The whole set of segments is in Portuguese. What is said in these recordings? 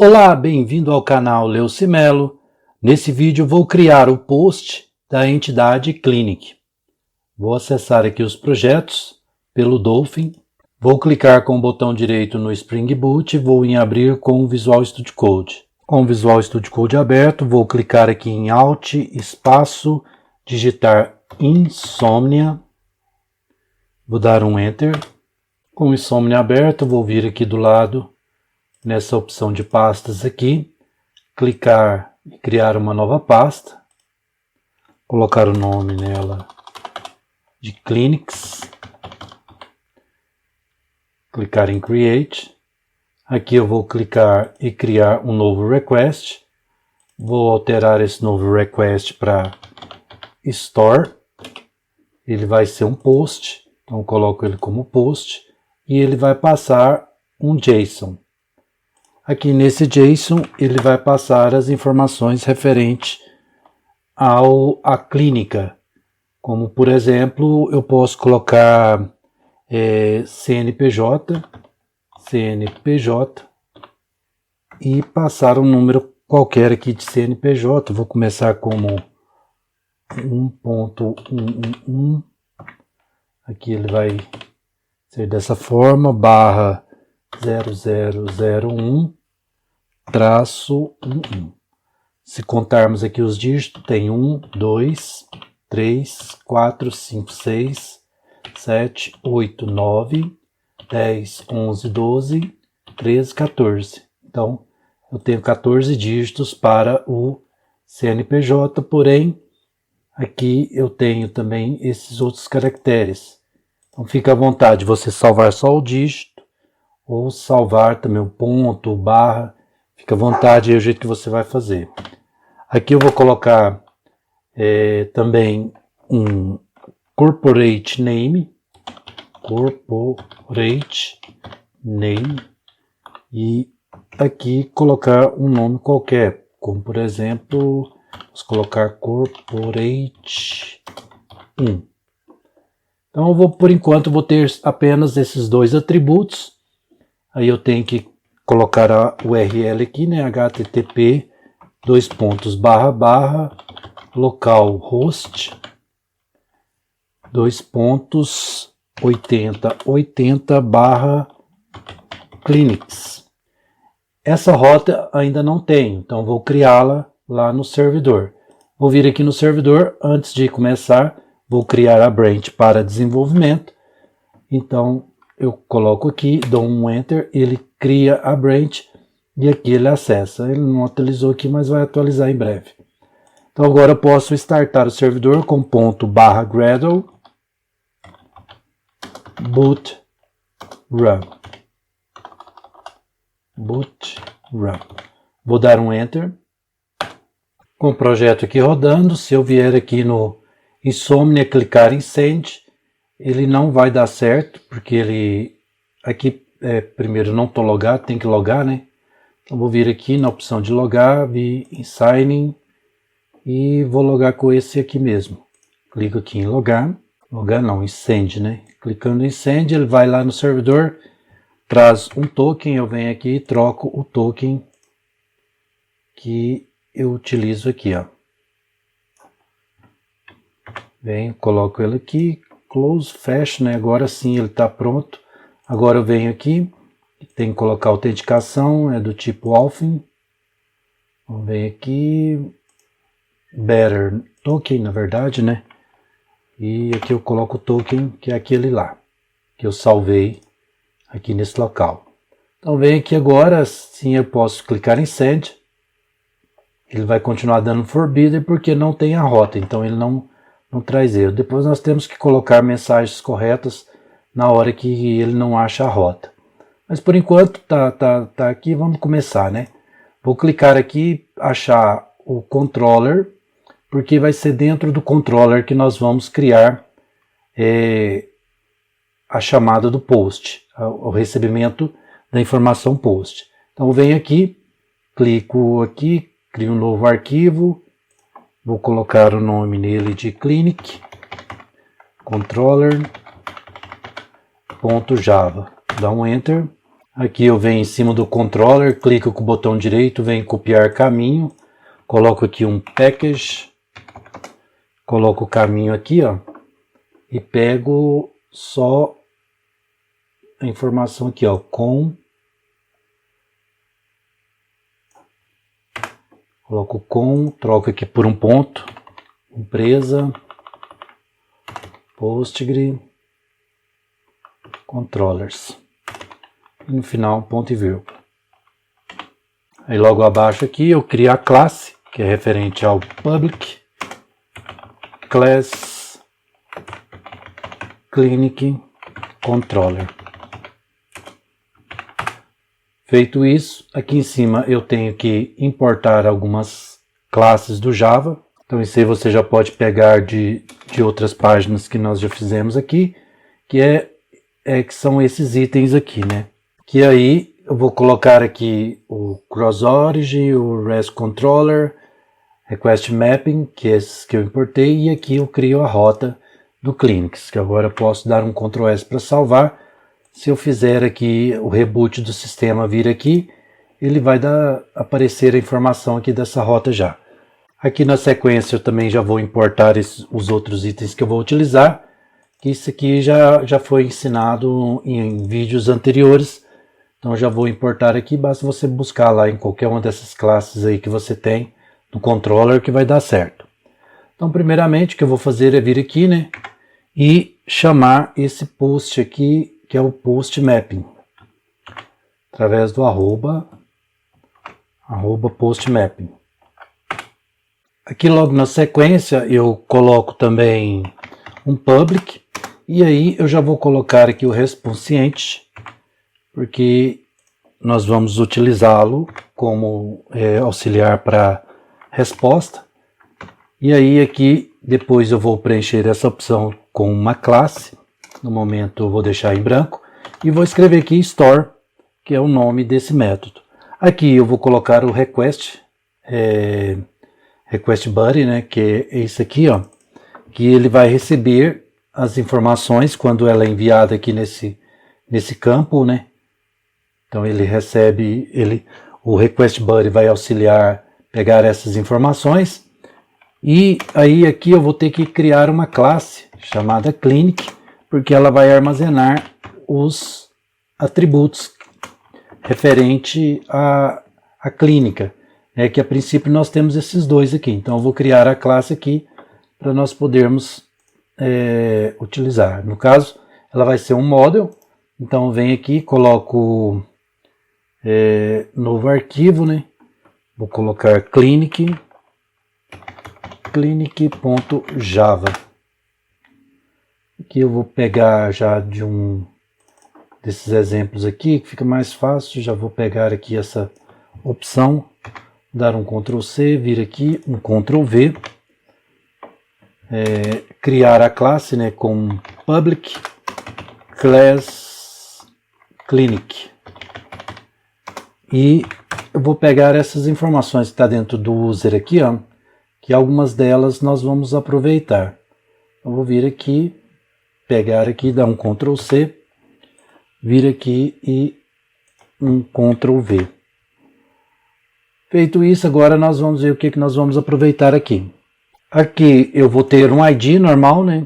Olá, bem-vindo ao canal Leucimelo. Nesse vídeo vou criar o post da entidade Clinic. Vou acessar aqui os projetos pelo Dolphin. Vou clicar com o botão direito no Spring Boot e vou em abrir com o Visual Studio Code. Com o Visual Studio Code aberto, vou clicar aqui em Alt, espaço, digitar Insomnia. Vou dar um Enter. Com o Insomnia aberto, vou vir aqui do lado nessa opção de pastas aqui, clicar e criar uma nova pasta, colocar o nome nela de Clinics, clicar em Create, aqui eu vou clicar e criar um novo request, vou alterar esse novo request para Store, ele vai ser um post, então eu coloco ele como post e ele vai passar um JSON. Aqui nesse JSON ele vai passar as informações referentes à clínica, como por exemplo eu posso colocar CNPJ e passar um número qualquer aqui de CNPJ. Vou começar como 1.111, aqui ele vai ser dessa forma, barra 0001-11. Se contarmos aqui os dígitos, tem 1, 2, 3, 4, 5, 6, 7, 8, 9, 10, 11, 12, 13, 14. Então, eu tenho 14 dígitos para o CNPJ, porém, aqui eu tenho também esses outros caracteres. Então, fica à vontade você salvar só o dígito, ou salvar também o ponto, barra, fica à vontade, é o jeito que você vai fazer. Aqui eu vou colocar também um corporate name, e aqui colocar um nome qualquer, como por exemplo, vamos colocar corporate 1. Então eu vou, por enquanto, vou ter apenas esses dois atributos. Aí eu tenho que colocar a URL aqui, né? http localhost 8080/clinics. Essa rota ainda não tenho, então vou criá-la lá no servidor. Vou vir aqui no servidor, antes de começar, vou criar a branch para desenvolvimento. Então eu coloco aqui, dou um Enter, ele cria a branch e aqui ele acessa. Ele não atualizou aqui, mas vai atualizar em breve. Então agora eu posso startar o servidor com ./Gradle boot run. Vou dar um Enter. Com o projeto aqui rodando, se eu vier aqui no Insomnia, clicar em Send, ele não vai dar certo, porque ele aqui primeiro não estou logado, tem que logar, né? Então vou vir aqui na opção de logar, vir em Sign In e vou logar com esse aqui mesmo. Clico aqui em logar não, em Send, né? Clicando em Send, ele vai lá no servidor, traz um token, eu venho aqui e troco o token que eu utilizo aqui, ó. Venho, coloco ele aqui, close, fecho, né? Agora sim ele está pronto. Agora eu venho aqui, tem que colocar autenticação, é do tipo Alphin. Vamos ver aqui, Better Token, na verdade, né? E aqui eu coloco o token, que é aquele lá, que eu salvei aqui nesse local. Então vem aqui agora, sim eu posso clicar em Send. Ele vai continuar dando forbidden porque não tem a rota, então ele não traz erro. Depois nós temos que colocar mensagens corretas na hora que ele não acha a rota. Mas por enquanto tá aqui, vamos começar, né? Vou clicar aqui, achar o controller, porque vai ser dentro do controller que nós vamos criar a chamada do post, o recebimento da informação post. Então eu venho aqui, clico aqui, crio um novo arquivo, vou colocar o nome nele de Clinic, controller.java, dá um Enter. Aqui eu venho em cima do controller, clico com o botão direito, venho copiar caminho, coloco aqui um package, coloco o caminho aqui, ó, e pego só a informação aqui, ó, coloco com, troco aqui por um ponto, empresa, Postgre, controllers. E no final, ponto e vírgula. Aí logo abaixo aqui eu crio a classe, que é referente ao public, class, clinic, controller. Feito isso, aqui em cima eu tenho que importar algumas classes do Java. Então isso aí você já pode pegar de outras páginas que nós já fizemos aqui, que são esses itens aqui, né? Que aí eu vou colocar aqui o cross-origin, o REST controller, request mapping, que é esses que eu importei, e aqui eu crio a rota do Clinics, que agora eu posso dar um Ctrl S para salvar. Se eu fizer aqui o reboot do sistema vir aqui, ele vai aparecer a informação aqui dessa rota já. Aqui na sequência eu também já vou importar os outros itens que eu vou utilizar, que isso aqui já foi ensinado em vídeos anteriores. Então já vou importar aqui, basta você buscar lá em qualquer uma dessas classes aí que você tem no controller que vai dar certo. Então primeiramente o que eu vou fazer é vir aqui, né, e chamar esse post aqui, que é o post mapping, através do arroba post mapping. Aqui logo na sequência eu coloco também um public, e aí eu já vou colocar aqui o responsiente, porque nós vamos utilizá-lo como auxiliar para resposta. E aí aqui depois eu vou preencher essa opção com uma classe. No momento eu vou deixar em branco e vou escrever aqui store, que é o nome desse método. Aqui eu vou colocar o request buddy, né, que é esse aqui, ó, que ele vai receber as informações quando ela é enviada aqui nesse campo, né? Então ele recebe, o request buddy vai auxiliar pegar essas informações, e aí aqui eu vou ter que criar uma classe chamada clinic, porque ela vai armazenar os atributos referente à clínica, né, que a princípio nós temos esses dois aqui. Então eu vou criar a classe aqui para nós podermos utilizar. No caso, ela vai ser um model. Então eu venho aqui, coloco novo arquivo, né? Vou colocar clinic.java. Aqui eu vou pegar já de desses exemplos aqui, que fica mais fácil. Já vou pegar aqui essa opção, dar um Ctrl C, vir aqui, um Ctrl V, criar a classe, né, com public class clinic. E eu vou pegar essas informações que está dentro do user aqui, ó, que algumas delas nós vamos aproveitar. Eu vou vir aqui, pegar aqui, dar um Ctrl C, vir aqui e um Ctrl V. Feito isso, agora nós vamos ver o que nós vamos aproveitar aqui. Aqui eu vou ter um ID normal, né?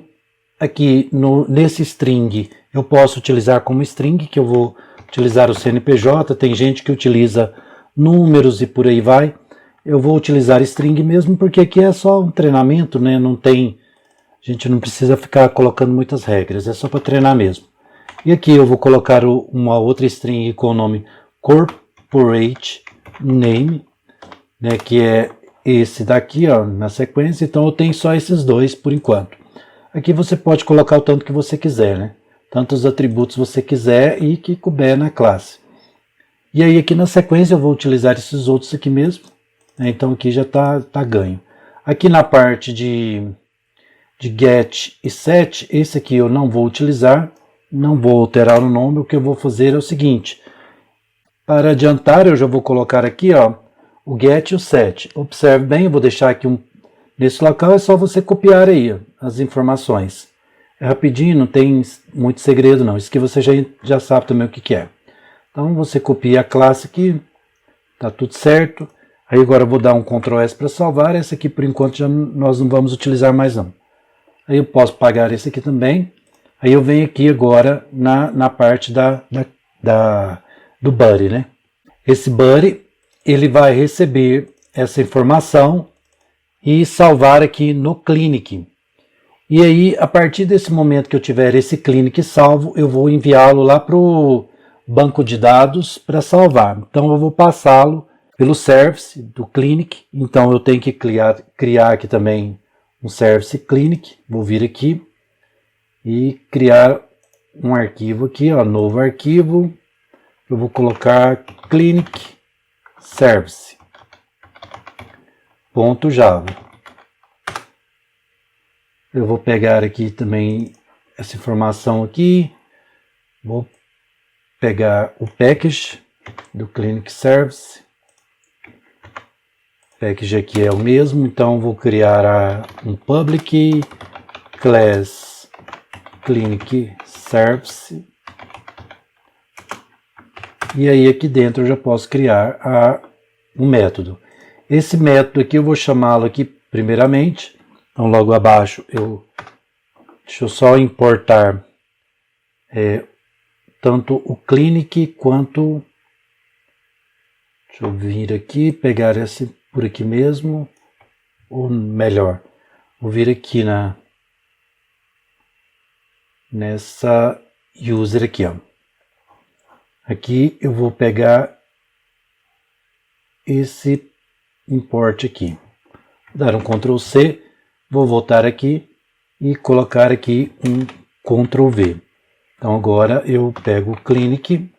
Aqui nesse string eu posso utilizar como string, que eu vou utilizar o CNPJ. Tem gente que utiliza números e por aí vai. Eu vou utilizar string mesmo, porque aqui é só um treinamento, né? A gente não precisa ficar colocando muitas regras, é só para treinar mesmo. E aqui eu vou colocar uma outra string com o nome corporate name, né, que é esse daqui, ó, na sequência. Então eu tenho só esses dois por enquanto. Aqui você pode colocar o tanto que você quiser, né? Tantos atributos você quiser e que couber na classe. E aí aqui na sequência eu vou utilizar esses outros aqui mesmo, né? Então aqui já tá ganho. Aqui na parte de get e set, esse aqui eu não vou utilizar, não vou alterar o nome. O que eu vou fazer é o seguinte: para adiantar eu já vou colocar aqui, ó, o get e o set. Observe bem, eu vou deixar aqui nesse local, é só você copiar aí, ó, as informações. É rapidinho, não tem muito segredo não, isso que você já sabe também o que é. Então você copia a classe aqui, tá tudo certo. Aí agora eu vou dar um Ctrl S para salvar. Esse aqui por enquanto já nós não vamos utilizar mais não. Aí eu posso apagar esse aqui também. Aí eu venho aqui agora na parte do buddy, né? Esse buddy, ele vai receber essa informação e salvar aqui no Clinic. E aí, a partir desse momento que eu tiver esse Clinic salvo, eu vou enviá-lo lá para o banco de dados para salvar. Então eu vou passá-lo pelo service do Clinic. Então eu tenho que criar aqui também um service Clinic. Vou vir aqui e criar um arquivo aqui, ó, novo arquivo. Eu vou colocar Clinic Service .java. Eu vou pegar aqui também essa informação aqui. Vou pegar o package do Clinic Service. O package aqui é o mesmo, então vou criar um public class Clinic Service. E aí aqui dentro eu já posso criar um método. Esse método aqui eu vou chamá-lo aqui primeiramente. Então logo abaixo deixa eu só importar tanto o Clinic quanto, deixa eu vir aqui, pegar esse por aqui mesmo, ou melhor, vou vir aqui nessa user aqui, ó. Aqui eu vou pegar esse import aqui, dar um Ctrl C, vou voltar aqui e colocar aqui um Ctrl V. Então agora eu pego o Clinic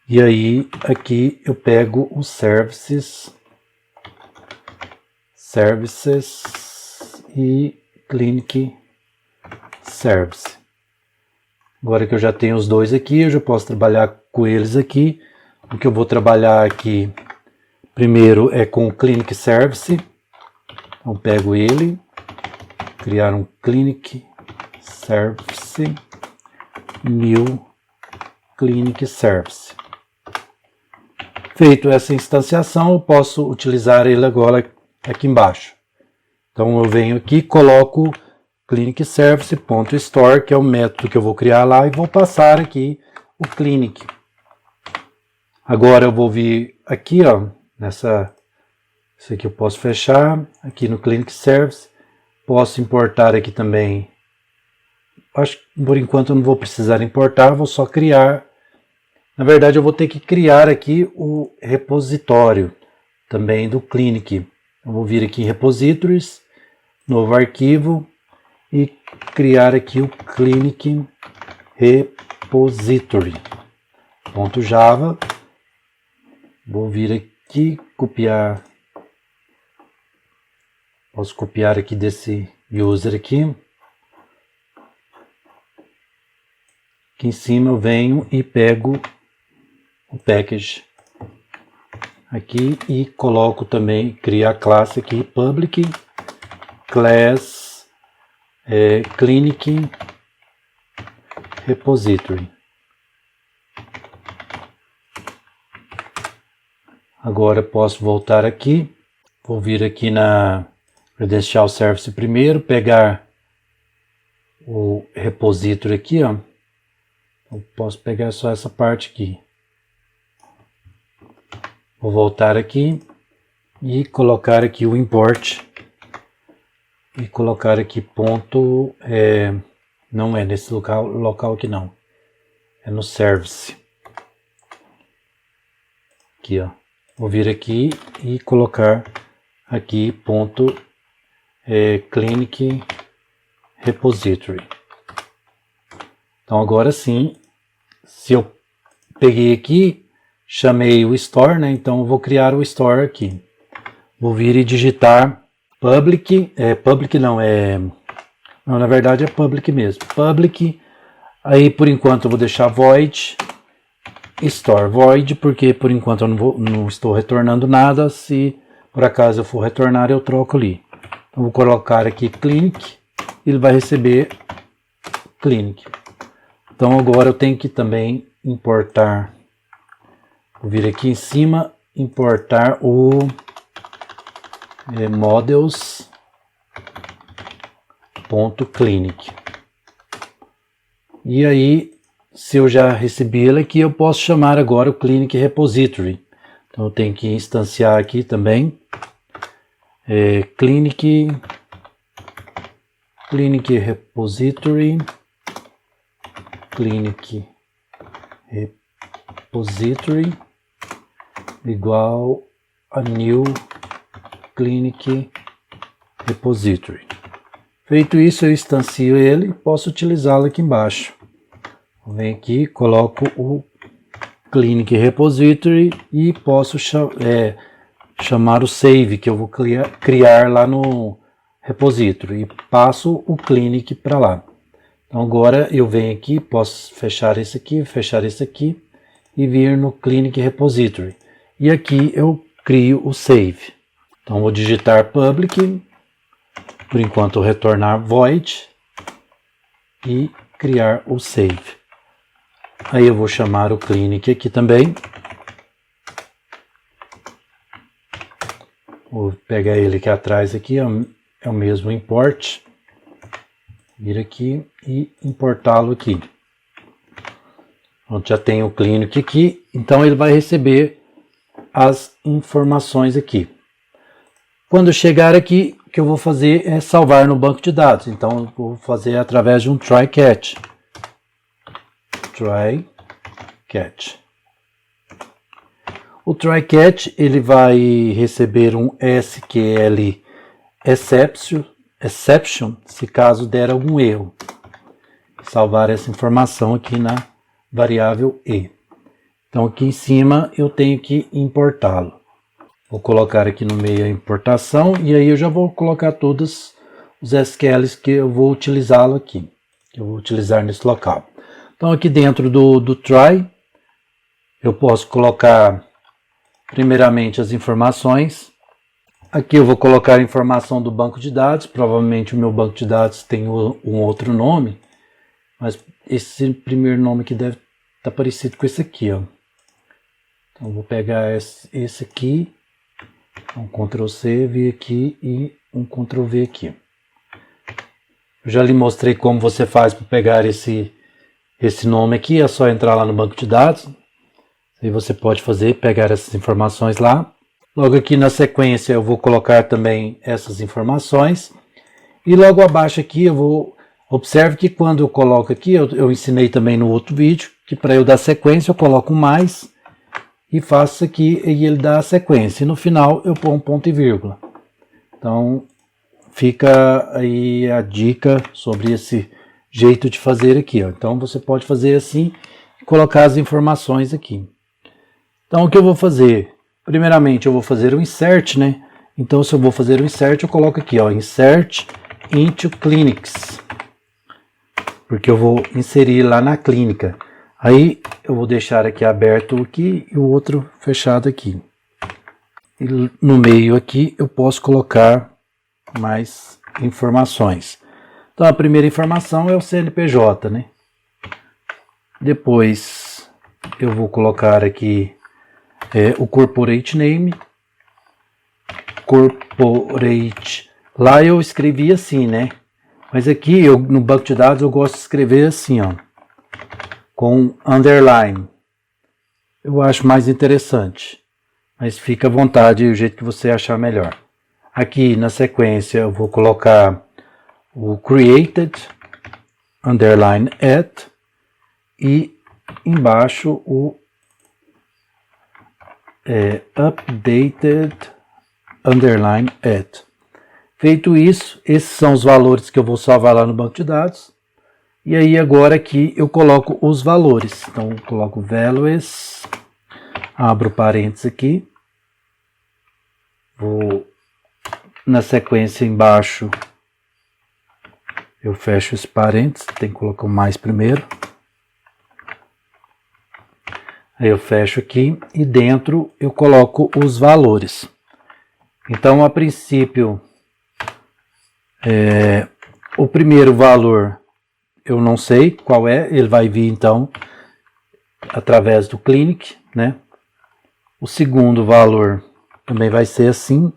e aí aqui eu pego os services e Clinic Service. Agora que eu já tenho os dois aqui, eu já posso trabalhar com eles aqui. O que eu vou trabalhar aqui primeiro é com o Clinic Service. Então pego ele, criar um Clinic Service, new Clinic Service. Feito essa instanciação, eu posso utilizar ele agora aqui embaixo. Então eu venho aqui, coloco Clinic Service.store, que é o método que eu vou criar lá, e vou passar aqui o Clinic. Agora eu vou vir aqui, ó, isso aqui eu posso fechar, aqui no Clinic Service, posso importar aqui também, acho que por enquanto eu não vou precisar importar, vou só criar, na verdade eu vou ter que criar aqui o repositório também do Clinic. Eu vou vir aqui em Repositories, novo arquivo, e criar aqui o Clinic Repository.java. Vou vir aqui, copiar, posso copiar aqui desse user aqui. Aqui em cima eu venho e pego o package aqui e coloco também, criar a classe aqui, public class Clinic Repository. Agora posso voltar aqui, vou vir aqui na Credential Service primeiro, pegar o repository aqui, ó. Eu posso pegar só essa parte aqui. Vou voltar aqui e colocar aqui o import e colocar aqui ponto, não é nesse local aqui não, é no service. Aqui, ó. Vou vir aqui e colocar aqui ponto Clinic Repository. Então agora sim, se eu peguei aqui, chamei o store, né? Então eu vou criar o store aqui. Vou vir e digitar public, não, na verdade é public mesmo. Public, aí por enquanto eu vou deixar void store, void, porque por enquanto eu não estou retornando nada. Se por acaso eu for retornar, eu troco ali. Então vou colocar aqui Clinic, ele vai receber Clinic. Então agora eu tenho que também importar, vou vir aqui em cima, importar o models.clinic. E aí, se eu já recebi ele aqui, eu posso chamar agora o Clinic Repository. Então eu tenho que instanciar aqui também Clinic Repository, Clinic Repository igual a new Clinic Repository. Feito isso, eu instancio ele e posso utilizá-lo aqui embaixo. Venho aqui, coloco o Clinic Repository e posso chamar o save que eu vou criar lá no repository e passo o Clinic para lá. Então agora eu venho aqui, posso fechar esse aqui e vir no Clinic Repository. E aqui eu crio o save. Então vou digitar public, por enquanto retornar void e criar o save. Aí eu vou chamar o Clinic aqui também. Vou pegar ele aqui atrás aqui, é o mesmo import. Vir aqui e importá-lo aqui. Pronto, já tem o Clinic aqui, então ele vai receber as informações aqui. Quando chegar aqui, o que eu vou fazer é salvar no banco de dados. Então eu vou fazer através de um try catch. O try catch ele vai receber um SQL exception se caso der algum erro. Salvar essa informação aqui na variável e. Então aqui em cima eu tenho que importá-lo. Vou colocar aqui no meio a importação e aí eu já vou colocar todos os SQLs que eu vou utilizá-lo aqui, que eu vou utilizar nesse local. Então aqui dentro do try eu posso colocar primeiramente as informações. Aqui eu vou colocar a informação do banco de dados, provavelmente o meu banco de dados tem um outro nome, mas esse primeiro nome aqui deve estar parecido com esse aqui, ó. Então eu vou pegar esse aqui, um Ctrl C, vir aqui e um Ctrl V aqui. Eu já lhe mostrei como você faz para pegar esse nome aqui, é só entrar lá no banco de dados. Aí você pode pegar essas informações lá. Logo aqui na sequência eu vou colocar também essas informações. E logo abaixo aqui observe que quando eu coloco aqui, eu ensinei também no outro vídeo, que para eu dar sequência eu coloco mais e faço isso aqui e ele dá a sequência. E no final eu ponho um ponto e vírgula. Então fica aí a dica sobre esse jeito de fazer aqui, ó. Então você pode fazer assim e colocar as informações aqui. Então o que eu vou fazer? Primeiramente eu vou fazer um insert, né? Então se eu vou fazer um insert, eu coloco aqui, ó, insert into clinics. Porque eu vou inserir lá na clínica. Aí eu vou deixar aqui aberto aqui e o outro fechado aqui. E no meio aqui eu posso colocar mais informações. Então a primeira informação é o CNPJ, né? Depois eu vou colocar aqui o corporate name. Corporate. Lá eu escrevi assim, né? Mas aqui no banco de dados eu gosto de escrever assim, ó, com underline. Eu acho mais interessante. Mas fica à vontade, o jeito que você achar melhor. Aqui na sequência eu vou colocar o created underline at e embaixo o updated underline at. Feito isso, esses são os valores que eu vou salvar lá no banco de dados. E aí agora aqui eu coloco os valores. Então eu coloco values, abro parênteses aqui. Vou na sequência embaixo, eu fecho esse parênteses, tem que colocar o mais primeiro. Aí eu fecho aqui e dentro eu coloco os valores. Então a princípio, o primeiro valor eu não sei qual é, ele vai vir então através do clinic, né? O segundo valor também vai ser assim.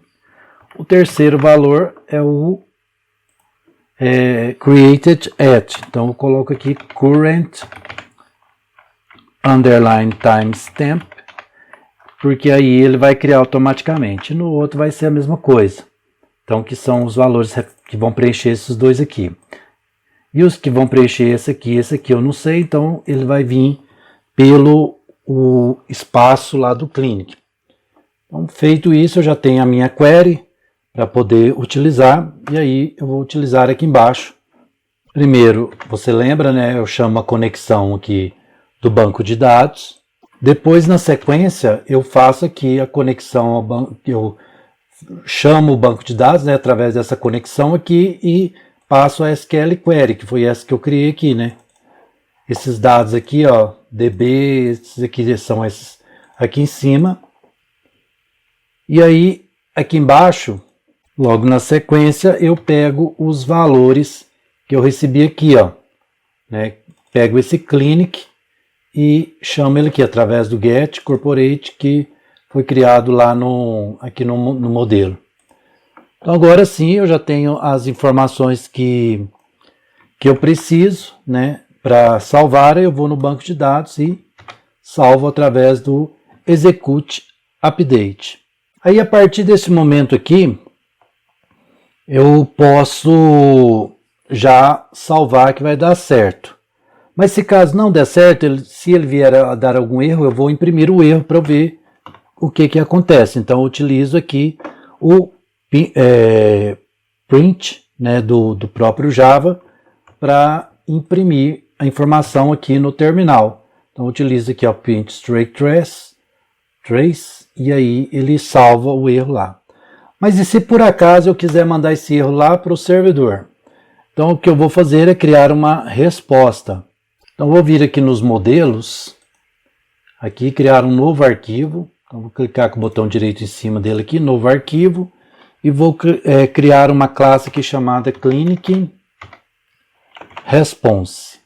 O terceiro valor é o created at. Então eu coloco aqui current underline timestamp, porque aí ele vai criar automaticamente. No outro vai ser a mesma coisa. Então que são os valores que vão preencher esses dois aqui. E os que vão preencher esse aqui eu não sei, então ele vai vir pelo o espaço lá do clinic. Então, feito isso, eu já tenho a minha query para poder utilizar, e aí eu vou utilizar aqui embaixo. Primeiro, você lembra, né? Eu chamo a conexão aqui do banco de dados. Depois, na sequência, eu faço aqui a conexão ao banco, eu chamo o banco de dados, né, através dessa conexão aqui e passo a SQL Query, que foi essa que eu criei aqui, né? Esses dados aqui, ó, DB, esses aqui são esses aqui em cima. E aí, aqui embaixo, logo na sequência, eu pego os valores que eu recebi aqui, ó, né? Pego esse clinic e chamo ele aqui através do get corporate que foi criado lá aqui no modelo. Então agora sim eu já tenho as informações que eu preciso, né, para salvar. Eu vou no banco de dados e salvo através do execute update. Aí a partir desse momento aqui eu posso já salvar que vai dar certo. Mas se caso não der certo, se ele vier a dar algum erro, eu vou imprimir o erro para ver o que acontece. Então eu utilizo aqui o print, né, do próprio Java para imprimir a informação aqui no terminal. Então eu utilizo aqui o print straight trace e aí ele salva o erro lá. Mas e se por acaso eu quiser mandar esse erro lá para o servidor? Então o que eu vou fazer é criar uma resposta. Então eu vou vir aqui nos modelos, aqui criar um novo arquivo. Então vou clicar com o botão direito em cima dele aqui, novo arquivo, e vou criar uma classe aqui chamada clinic response.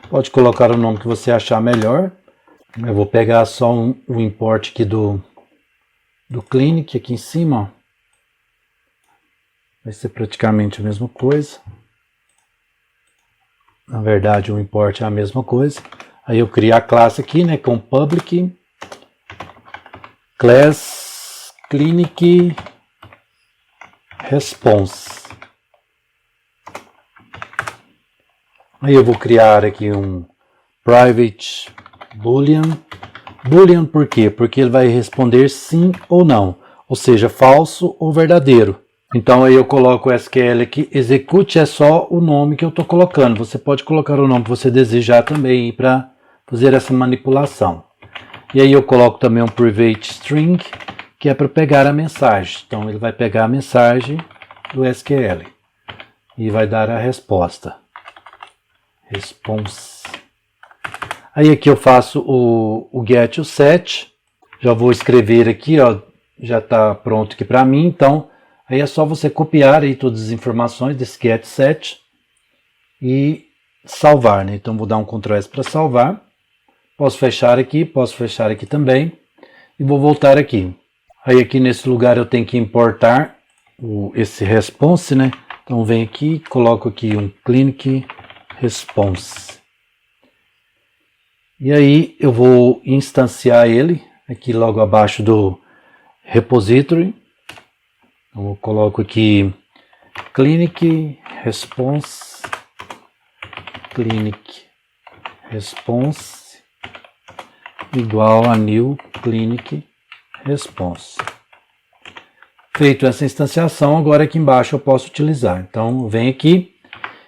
Pode colocar o nome que você achar melhor. Eu vou pegar só o import aqui do clinic aqui em cima, ó. Vai ser praticamente a mesma coisa. Na verdade, o import é a mesma coisa. Aí eu crio a classe aqui, né, com public class clinic response. Aí eu vou criar aqui um private boolean. Boolean por quê? Porque ele vai responder sim ou não, ou seja, falso ou verdadeiro. Então aí eu coloco o SQL aqui, execute é só o nome que eu estou colocando. Você pode colocar o nome que você desejar também para fazer essa manipulação. E aí eu coloco também um private string, que é para pegar a mensagem. Então ele vai pegar a mensagem do SQL e vai dar a resposta. Response. Aí aqui eu faço o get e o set. Já vou escrever aqui, ó, já está pronto aqui para mim. Então aí é só você copiar aí todas as informações desse get set e salvar, né? Então vou dar um Ctrl S para salvar. Posso fechar aqui também e vou voltar aqui. Aí aqui nesse lugar eu tenho que importar esse response, né? Então venho aqui, coloco aqui um clinic response. E aí eu vou instanciar ele aqui logo abaixo do repository. Então eu coloco aqui clinic response igual a new clinic response. Feito essa instanciação, agora aqui embaixo eu posso utilizar. Então, venho aqui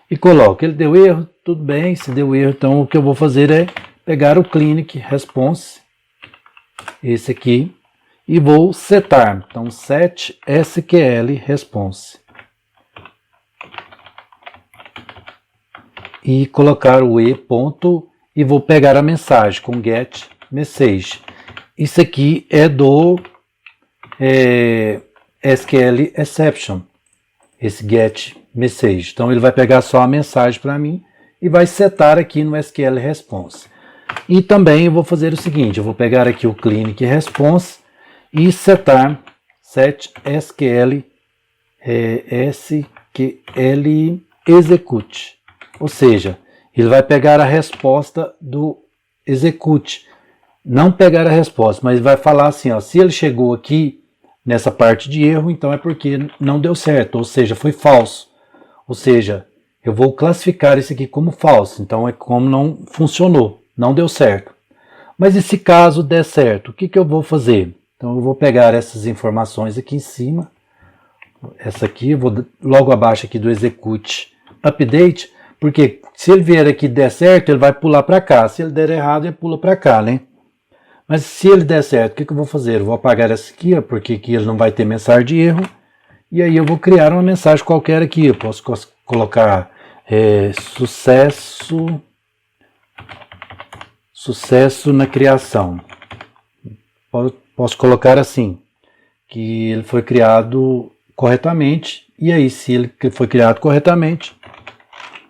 e coloco. Ele deu erro, tudo bem. Se deu erro, então o que eu vou fazer é pegar o clinic response, esse aqui, e vou setar. Então, set SQL response. E colocar o ponto e vou pegar a mensagem com get message. Isso aqui é do SQL exception. esse get message. Então ele vai pegar só a mensagem para mim e vai setar aqui no SQL Response. E também eu vou fazer o seguinte, eu vou pegar aqui o Clinic Response e setar set SQL execute. Ou seja, ele vai pegar a resposta do execute. Não pegar a resposta, mas vai falar assim, ó, se ele chegou aqui nessa parte de erro, então é porque não deu certo, ou seja, foi falso. Ou seja, eu vou classificar isso aqui como falso, então é como não funcionou, não deu certo. Mas e se caso der certo, o que eu vou fazer? Então eu vou pegar essas informações aqui em cima, essa aqui, eu vou logo abaixo aqui do execute update, porque se ele vier aqui e der certo, ele vai pular para cá, se ele der errado, ele pula para cá, né? Mas se ele der certo, o que eu vou fazer? Eu vou apagar essa aqui, porque aqui ele não vai ter mensagem de erro. E aí eu vou criar uma mensagem qualquer aqui. Eu posso colocar sucesso na criação. Posso colocar assim, que ele foi criado corretamente. E aí, se ele foi criado corretamente,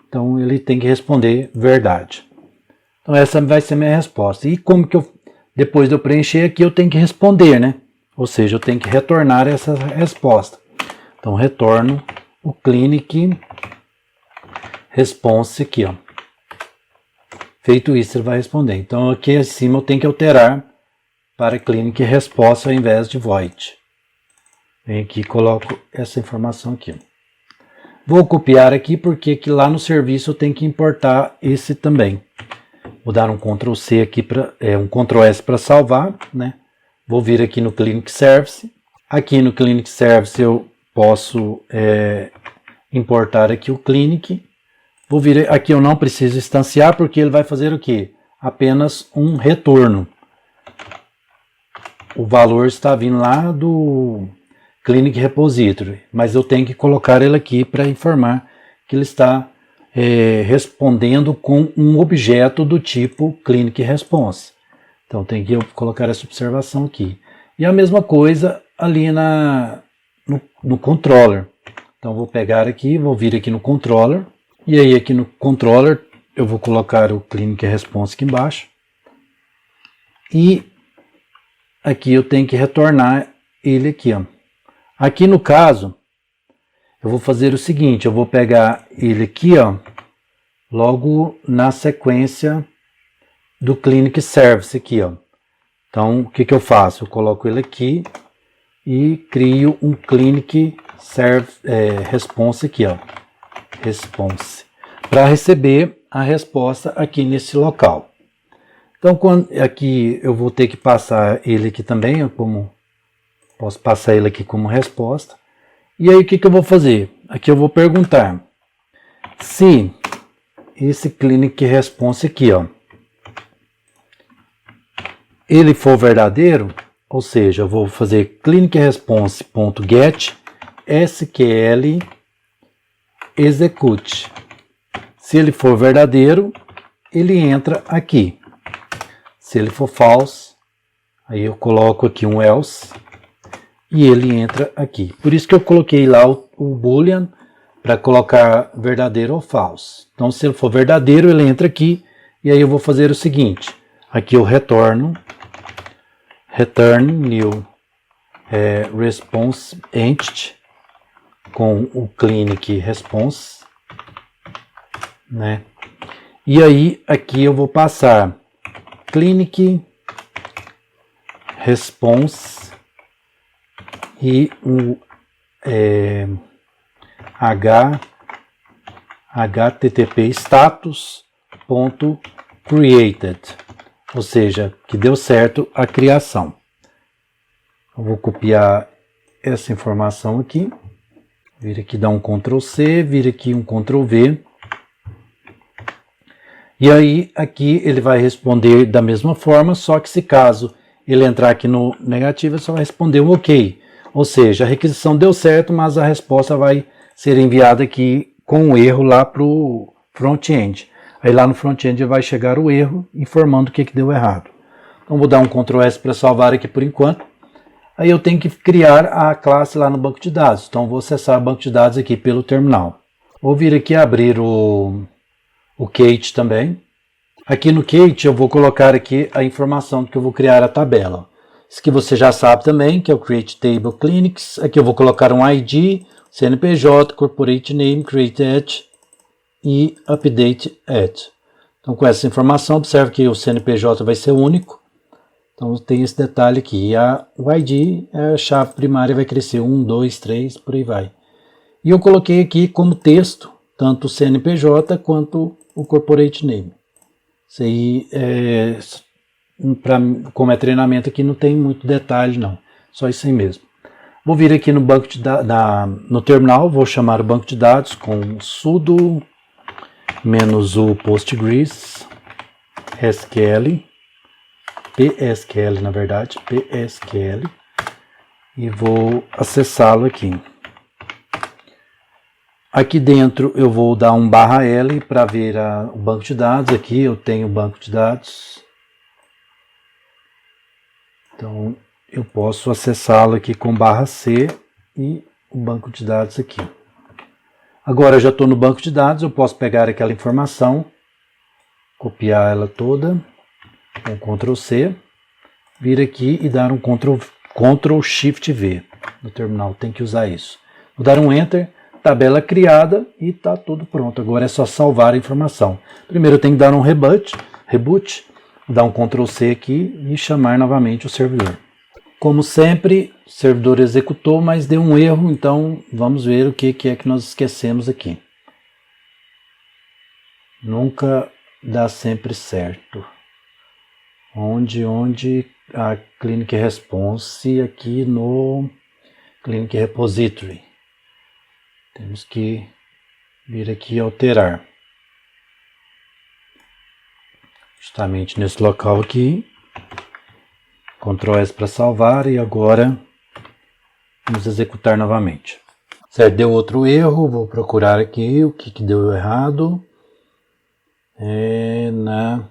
então ele tem que responder verdade. Então essa vai ser a minha resposta. E como que depois de eu preencher aqui, eu tenho que responder, né? Ou seja, eu tenho que retornar essa resposta. Então, retorno o Clinic Response aqui, ó. Feito isso, ele vai responder. Então, aqui acima eu tenho que alterar para Clinic Response ao invés de Void. Venho aqui e coloco essa informação aqui. Vou copiar aqui, porque aqui lá no serviço eu tenho que importar esse também. Vou dar um Ctrl C aqui, um Ctrl S para salvar, né? Vou vir aqui no Clinic Service. Aqui no Clinic Service eu posso importar aqui o Clinic. Vou vir aqui, eu não preciso instanciar, porque ele vai fazer o quê? Apenas um retorno. O valor está vindo lá do Clinic Repository, mas eu tenho que colocar ele aqui para informar que ele está respondendo com um objeto do tipo Clinic Response. Então tem que colocar essa observação aqui. E a mesma coisa ali no controller. Então vou pegar aqui, vou vir aqui no controller. E aí aqui no controller eu vou colocar o Clinic Response aqui embaixo. E aqui eu tenho que retornar ele aqui, ó. Aqui no caso, eu vou fazer o seguinte, eu vou pegar ele aqui, ó, logo na sequência do Clinic Service aqui, ó. Então, o que eu faço? Eu coloco ele aqui e crio um Clinic Response aqui, ó. Response. Para receber a resposta aqui nesse local. Então, aqui eu vou ter que passar ele aqui também, posso passar ele aqui como resposta. E aí o que eu vou fazer? Aqui eu vou perguntar se esse Clinic Response aqui, ó, ele for verdadeiro, ou seja, eu vou fazer clinicresponse.get SQL execute. Se ele for verdadeiro, ele entra aqui. Se ele for false, aí eu coloco aqui um else e ele entra aqui. Por isso que eu coloquei lá o boolean para colocar verdadeiro ou false. Então, se ele for verdadeiro, ele entra aqui e aí eu vou fazer o seguinte. Aqui eu return new response entity com o Clinic Response, né? E aí aqui eu vou passar Clinic Response e o http status.created, ou seja, que deu certo a criação. Eu vou copiar essa informação aqui, vir aqui dar um Ctrl C, vir aqui um Ctrl V. E aí aqui ele vai responder da mesma forma, só que se caso ele entrar aqui no negativo, ele só vai responder um OK. Ou seja, a requisição deu certo, mas a resposta vai ser enviada aqui com um erro lá para o front-end. Aí lá no front-end vai chegar o erro informando o que deu errado. Então vou dar um Ctrl S para salvar aqui por enquanto. Aí eu tenho que criar a classe lá no banco de dados. Então vou acessar o banco de dados aqui pelo terminal. Vou vir aqui abrir o Kate também. Aqui no Kate eu vou colocar aqui a informação que eu vou criar a tabela. Isso que você já sabe também, que é o Create Table Clinics. Aqui eu vou colocar um ID, CNPJ, Corporate Name, Create At e Update At. Então com essa informação, observe que o CNPJ vai ser único. Então tem esse detalhe aqui. O ID, a chave primária, vai crescer 1, 2, 3, por aí vai. E eu coloquei aqui como texto, tanto o CNPJ quanto o Corporate Name. Isso aí, como é treinamento aqui, não tem muito detalhe não. Só isso aí mesmo. Vou vir aqui no banco no terminal, vou chamar o banco de dados com sudo -u Postgres SQL. PSQL, na verdade, PSQL, e vou acessá-lo aqui. Aqui dentro eu vou dar um /L para ver o banco de dados. Aqui eu tenho o banco de dados, então eu posso acessá-lo aqui com /C e o banco de dados aqui. Agora eu já estou no banco de dados, eu posso pegar aquela informação, copiar ela toda, com Ctrl C, vir aqui e dar um Ctrl Shift V. No terminal tem que usar isso. Vou dar um Enter, tabela criada e está tudo pronto. Agora é só salvar a informação. Primeiro eu tenho que dar um reboot, dar um Ctrl C aqui e chamar novamente o servidor. Como sempre, o servidor executou, mas deu um erro, então vamos ver o que é que nós esquecemos aqui. Nunca dá sempre certo. Onde a Clinic Response aqui no Clinic Repository. Temos que vir aqui e alterar. Justamente nesse local aqui. Ctrl S para salvar e agora vamos executar novamente. Certo, deu outro erro, vou procurar aqui o que deu errado. Na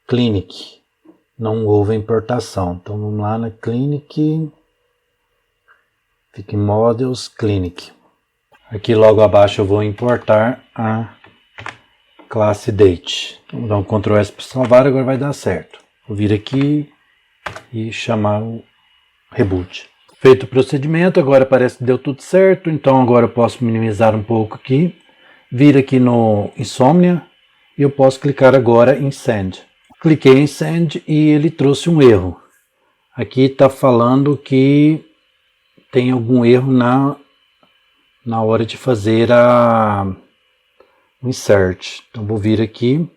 Clinic. Não houve importação. Então vamos lá na Clinic. Fica em Models, Clinic. Aqui logo abaixo eu vou importar a classe Date. Então vou dar um Ctrl S para salvar, agora vai dar certo. Vou vir aqui e chamar o Reboot. Feito o procedimento, agora parece que deu tudo certo. Então agora eu posso minimizar um pouco aqui. Vir aqui no Insomnia e eu posso clicar agora em Send. Cliquei em Send e ele trouxe um erro. Aqui está falando que tem algum erro na hora de fazer o Insert. Então vou vir aqui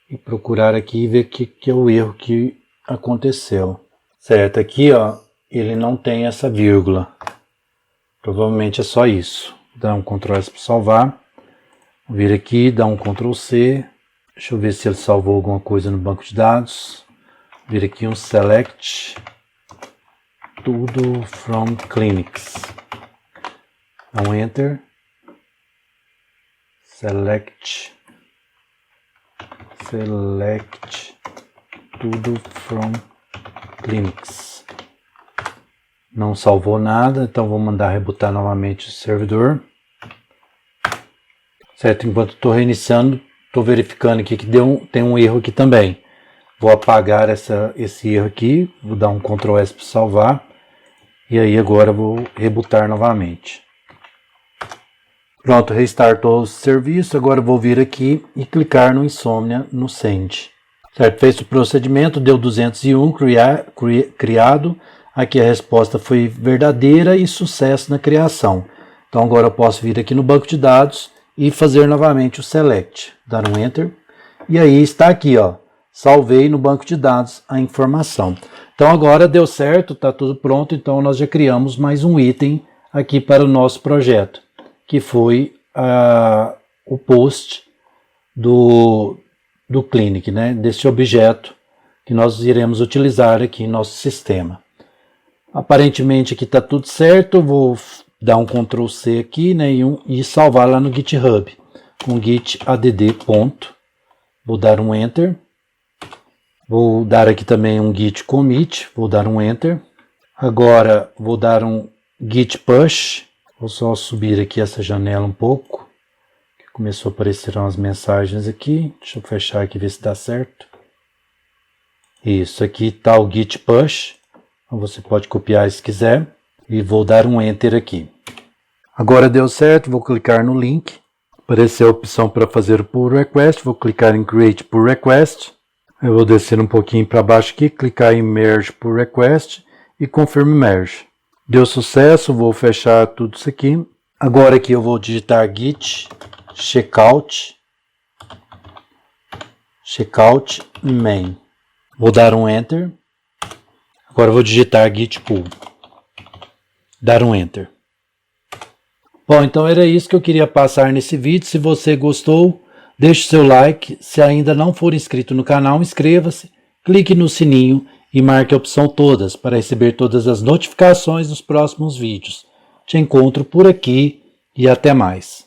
e procurar aqui e ver o que é o erro que aconteceu. Certo, aqui ó, ele não tem essa vírgula. Provavelmente é só isso. Dá um Ctrl S para salvar. Vou vir aqui, dar um Ctrl C. Deixa eu ver se ele salvou alguma coisa no banco de dados. Vir aqui um Select tudo from Clinics. Dá um Enter. Select tudo from Clinics. Não salvou nada, então vou mandar rebootar novamente o servidor. Certo, enquanto estou reiniciando, estou verificando aqui que tem um erro aqui também. Vou apagar esse erro aqui, vou dar um Ctrl S para salvar. E aí agora vou rebootar novamente. Pronto, restartou o serviço. Agora vou vir aqui e clicar no Insomnia, no Send. Certo, fez o procedimento, deu 201 criado. Aqui a resposta foi verdadeira e sucesso na criação. Então agora eu posso vir aqui no banco de dados e fazer novamente o Select. Dar um Enter. E aí está aqui, ó. Salvei no banco de dados a informação. Então agora deu certo, está tudo pronto. Então nós já criamos mais um item aqui para o nosso projeto, que foi o post do Clinic, né? Desse objeto que nós iremos utilizar aqui em nosso sistema. Aparentemente aqui está tudo certo. Vou dar um Ctrl C aqui, né? E salvar lá no GitHub com git add ponto. Vou dar um Enter. Vou dar aqui também um git commit, vou dar um Enter. Agora vou dar um git push. Vou só subir aqui essa janela um pouco. Começou a aparecer umas mensagens aqui. Deixa eu fechar aqui e ver se dá certo. Isso, aqui está o git push. Então você pode copiar se quiser. E vou dar um enter aqui. Agora deu certo, vou clicar no link. Apareceu a opção para fazer o pull request. Vou clicar em create pull request. Eu vou descer um pouquinho para baixo aqui, clicar em merge pull request e confirm merge. Deu sucesso, vou fechar tudo isso aqui. Agora aqui eu vou digitar git checkout main. Vou dar um enter. Agora eu vou digitar git pull. Dar um enter. Bom, então era isso que eu queria passar nesse vídeo. Se você gostou, deixe seu like. Se ainda não for inscrito no canal, inscreva-se, clique no sininho e marque a opção todas para receber todas as notificações dos próximos vídeos. Te encontro por aqui e até mais.